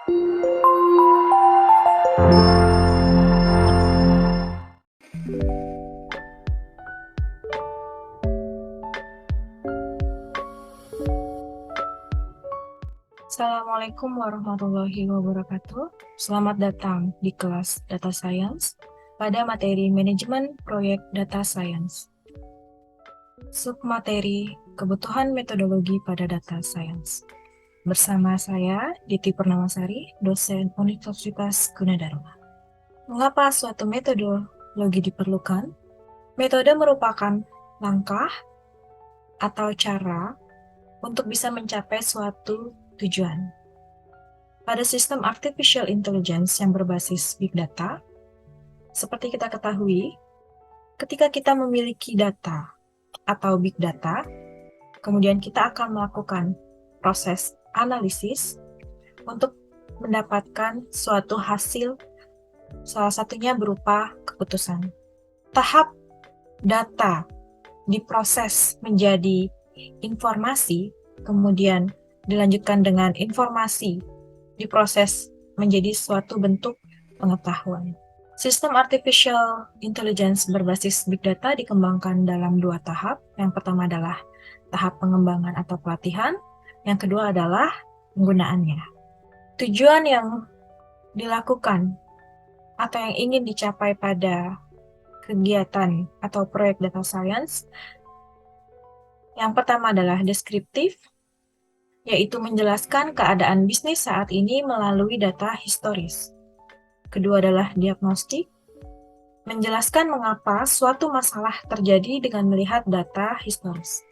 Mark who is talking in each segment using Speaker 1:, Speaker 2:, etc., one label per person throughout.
Speaker 1: Assalamualaikum warahmatullahi wabarakatuh. Selamat datang di kelas Data Science pada materi Manajemen Proyek Data Science. Submateri Kebutuhan Metodologi pada Data Science. Bersama saya, Diti Purnamasari, dosen Universitas Gunadarma. Mengapa suatu metodologi diperlukan? Metode merupakan langkah atau cara untuk bisa mencapai suatu tujuan. Pada sistem artificial intelligence yang berbasis big data, seperti kita ketahui, ketika kita memiliki data atau big data, kemudian kita akan melakukan proses analisis untuk mendapatkan suatu hasil, salah satunya berupa keputusan. Tahap data diproses menjadi informasi, kemudian dilanjutkan dengan informasi diproses menjadi suatu bentuk pengetahuan. Sistem artificial intelligence berbasis big data dikembangkan dalam dua tahap. Yang pertama adalah tahap pengembangan atau pelatihan, yang kedua adalah penggunaannya. Tujuan yang dilakukan atau yang ingin dicapai pada kegiatan atau proyek data science, yang pertama adalah deskriptif, yaitu menjelaskan keadaan bisnis saat ini melalui data historis. Kedua adalah diagnostik, menjelaskan mengapa suatu masalah terjadi dengan melihat data historis.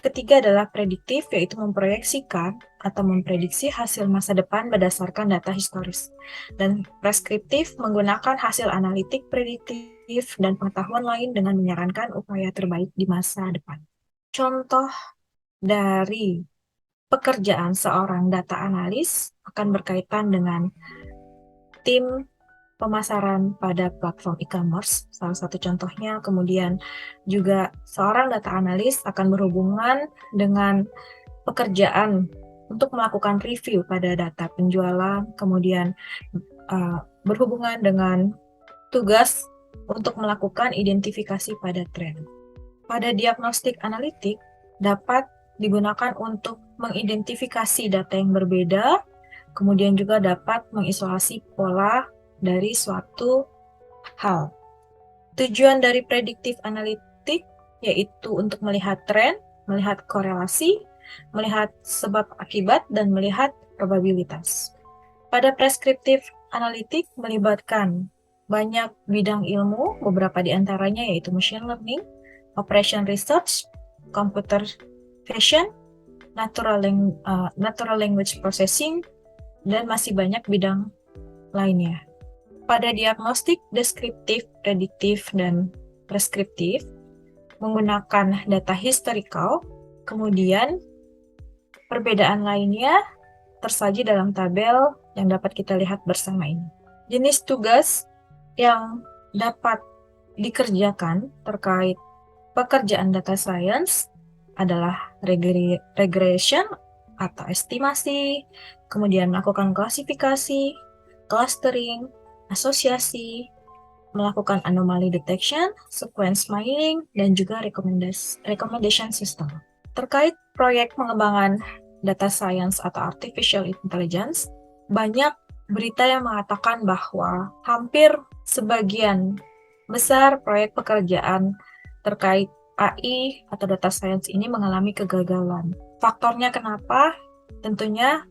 Speaker 1: Ketiga adalah prediktif, yaitu memproyeksikan atau memprediksi hasil masa depan berdasarkan data historis. Dan preskriptif, menggunakan hasil analitik prediktif dan pengetahuan lain dengan menyarankan upaya terbaik di masa depan. Contoh dari pekerjaan seorang data analis akan berkaitan dengan tim pemasaran pada platform e-commerce, salah satu contohnya. Kemudian juga seorang data analis akan berhubungan dengan pekerjaan untuk melakukan review pada data penjualan, kemudian berhubungan dengan tugas untuk melakukan identifikasi pada tren. Pada diagnostik analitik dapat digunakan untuk mengidentifikasi data yang berbeda, kemudian juga dapat mengisolasi pola dari suatu hal. Tujuan dari prediktif analitik yaitu untuk melihat tren, melihat korelasi, melihat sebab akibat, dan melihat probabilitas. Pada preskriptif analitik melibatkan banyak bidang ilmu, beberapa di antaranya yaitu machine learning, operation research, computer vision, natural language processing, dan masih banyak bidang lainnya. Pada diagnostik deskriptif, prediktif, dan preskriptif menggunakan data historical, kemudian perbedaan lainnya tersaji dalam tabel yang dapat kita lihat bersama ini. Jenis tugas yang dapat dikerjakan terkait pekerjaan data science adalah regression atau estimasi, kemudian melakukan klasifikasi, clustering, asosiasi, melakukan anomaly detection, sequence mining, dan juga recommendation system. Terkait proyek pengembangan data science atau artificial intelligence, banyak berita yang mengatakan bahwa hampir sebagian besar proyek pekerjaan terkait AI atau data science ini mengalami kegagalan. Faktornya kenapa? Tentunya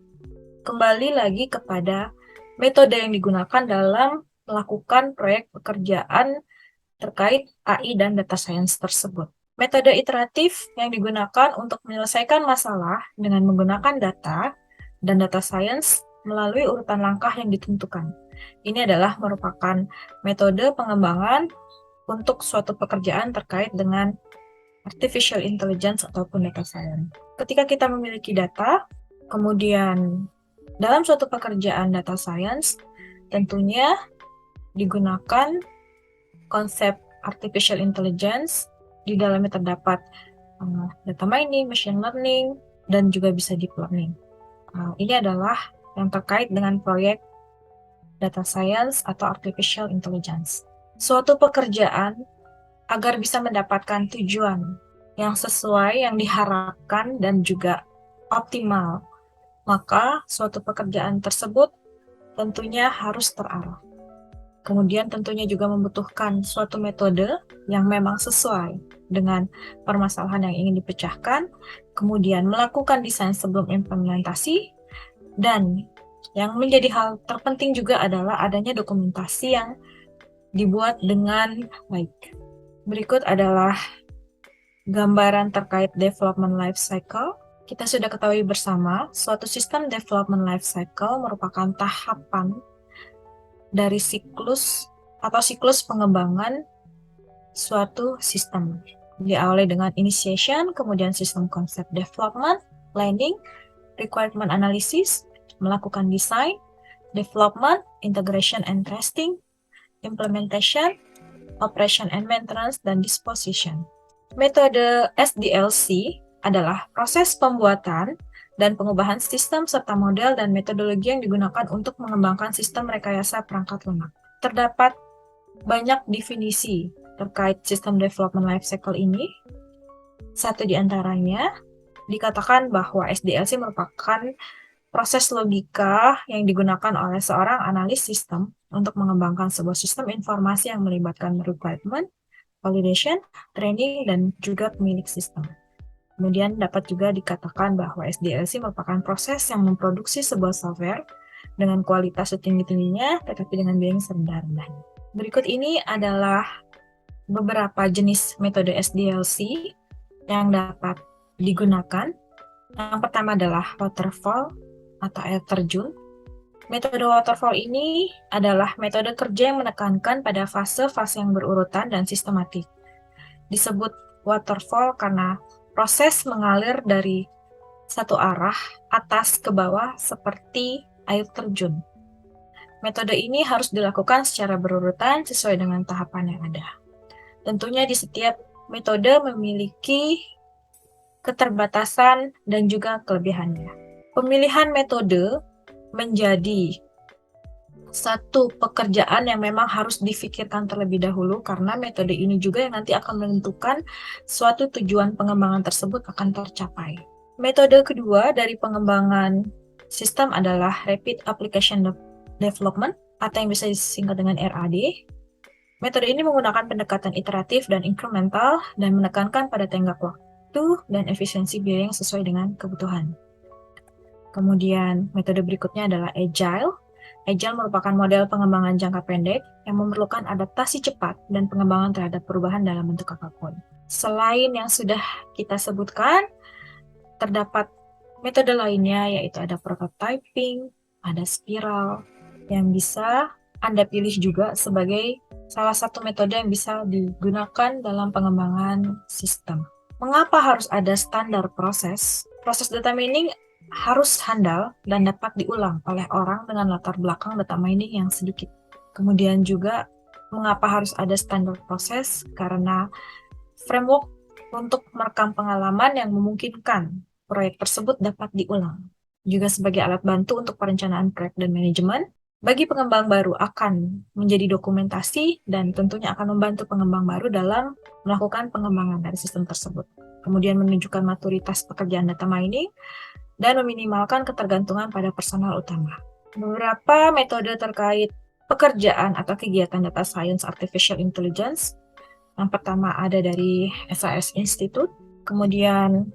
Speaker 1: kembali lagi kepada metode yang digunakan dalam melakukan proyek pekerjaan terkait AI dan data science tersebut. Metode iteratif yang digunakan untuk menyelesaikan masalah dengan menggunakan data dan data science melalui urutan langkah yang ditentukan. Ini adalah merupakan metode pengembangan untuk suatu pekerjaan terkait dengan artificial intelligence ataupun data science. Ketika kita memiliki data, kemudian dalam suatu pekerjaan data science, tentunya digunakan konsep artificial intelligence. Di dalamnya terdapat data mining, machine learning, dan juga bisa deep learning. Ini adalah yang terkait dengan proyek data science atau artificial intelligence. Suatu pekerjaan agar bisa mendapatkan tujuan yang sesuai, yang diharapkan, dan juga optimal, maka suatu pekerjaan tersebut tentunya harus terarah. Kemudian tentunya juga membutuhkan suatu metode yang memang sesuai dengan permasalahan yang ingin dipecahkan, kemudian melakukan desain sebelum implementasi, dan yang menjadi hal terpenting juga adalah adanya dokumentasi yang dibuat dengan baik. Berikut adalah gambaran terkait development life cycle. Kita sudah ketahui bersama, suatu sistem development life cycle merupakan tahapan dari siklus pengembangan suatu sistem. Diawali dengan initiation, kemudian sistem concept development, planning, requirement analysis, melakukan design, development, integration and testing, implementation, operation and maintenance, dan disposition. Metode SDLC adalah proses pembuatan dan pengubahan sistem serta model dan metodologi yang digunakan untuk mengembangkan sistem rekayasa perangkat lunak. Terdapat banyak definisi terkait sistem development life cycle ini. Satu di antaranya dikatakan bahwa SDLC merupakan proses logika yang digunakan oleh seorang analis sistem untuk mengembangkan sebuah sistem informasi yang melibatkan requirement, validation, training, dan juga pemilik sistem. Kemudian dapat juga dikatakan bahwa SDLC merupakan proses yang memproduksi sebuah software dengan kualitas setinggi-tingginya, tetapi dengan biaya yang serendah-rendahnya. Berikut ini adalah beberapa jenis metode SDLC yang dapat digunakan. Yang pertama adalah waterfall atau air terjun. Metode waterfall ini adalah metode kerja yang menekankan pada fase-fase yang berurutan dan sistematik. Disebut waterfall karena proses mengalir dari satu arah, atas ke bawah, seperti air terjun. Metode ini harus dilakukan secara berurutan sesuai dengan tahapan yang ada. Tentunya di setiap metode memiliki keterbatasan dan juga kelebihannya. Pemilihan metode menjadi satu pekerjaan yang memang harus difikirkan terlebih dahulu, karena metode ini juga yang nanti akan menentukan suatu tujuan pengembangan tersebut akan tercapai. Metode kedua dari pengembangan sistem adalah Rapid Application Development atau yang bisa disingkat dengan RAD. Metode ini menggunakan pendekatan iteratif dan incremental dan menekankan pada tenggat waktu dan efisiensi biaya yang sesuai dengan kebutuhan. Kemudian metode berikutnya adalah Agile. Agile merupakan model pengembangan jangka pendek yang memerlukan adaptasi cepat dan pengembangan terhadap perubahan dalam bentuk apapun. Selain yang sudah kita sebutkan, terdapat metode lainnya yaitu ada prototyping, ada spiral, yang bisa Anda pilih juga sebagai salah satu metode yang bisa digunakan dalam pengembangan sistem. Mengapa harus ada standar proses? Proses data mining harus handal dan dapat diulang oleh orang dengan latar belakang data mining yang sedikit. Kemudian juga, mengapa harus ada standar proses? Karena framework untuk merekam pengalaman yang memungkinkan proyek tersebut dapat diulang. Juga sebagai alat bantu untuk perencanaan proyek dan manajemen, bagi pengembang baru akan menjadi dokumentasi dan tentunya akan membantu pengembang baru dalam melakukan pengembangan dari sistem tersebut. Kemudian menunjukkan maturitas pekerjaan data mining, dan meminimalkan ketergantungan pada personal utama. Beberapa metode terkait pekerjaan atau kegiatan data science artificial intelligence. Yang pertama ada dari SAS Institute, kemudian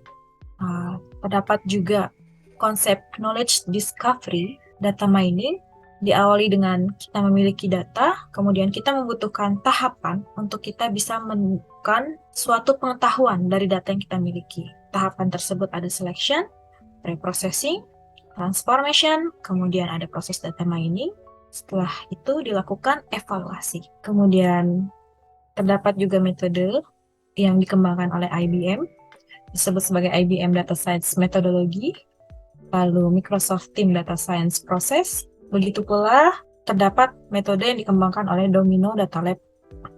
Speaker 1: terdapat juga konsep knowledge discovery, data mining, diawali dengan kita memiliki data, kemudian kita membutuhkan tahapan untuk kita bisa menemukan suatu pengetahuan dari data yang kita miliki. Tahapan tersebut ada selection, pre-processing, transformation, kemudian ada proses data mining. Setelah itu dilakukan evaluasi. Kemudian terdapat juga metode yang dikembangkan oleh IBM, disebut sebagai IBM Data Science Methodology, lalu Microsoft Team Data Science Process. Begitu pula terdapat metode yang dikembangkan oleh Domino Data Lab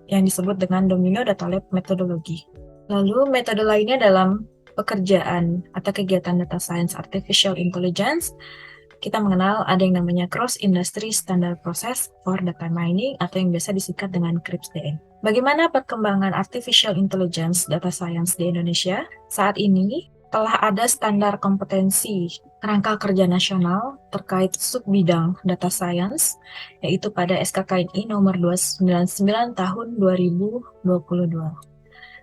Speaker 1: yang disebut dengan Domino Data Lab Methodology. Lalu metode lainnya dalam pekerjaan atau kegiatan data science artificial intelligence kita mengenal ada yang namanya Cross Industry Standard Process for Data Mining atau yang biasa disingkat dengan CRISPR-DM. Bagaimana perkembangan Artificial Intelligence Data Science di Indonesia? Saat ini telah ada standar kompetensi kerangka kerja nasional terkait subbidang data science, yaitu pada SKKNI nomor 299 tahun 2022.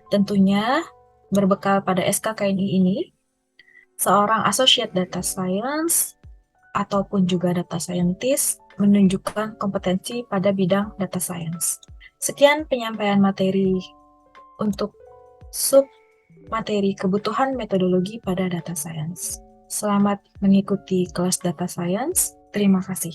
Speaker 1: Tentunya berbekal pada SKKNI ini, seorang Associate Data Science ataupun juga data scientist menunjukkan kompetensi pada bidang data science. Sekian penyampaian materi untuk sub materi kebutuhan metodologi pada data science. Selamat mengikuti kelas data science. Terima kasih.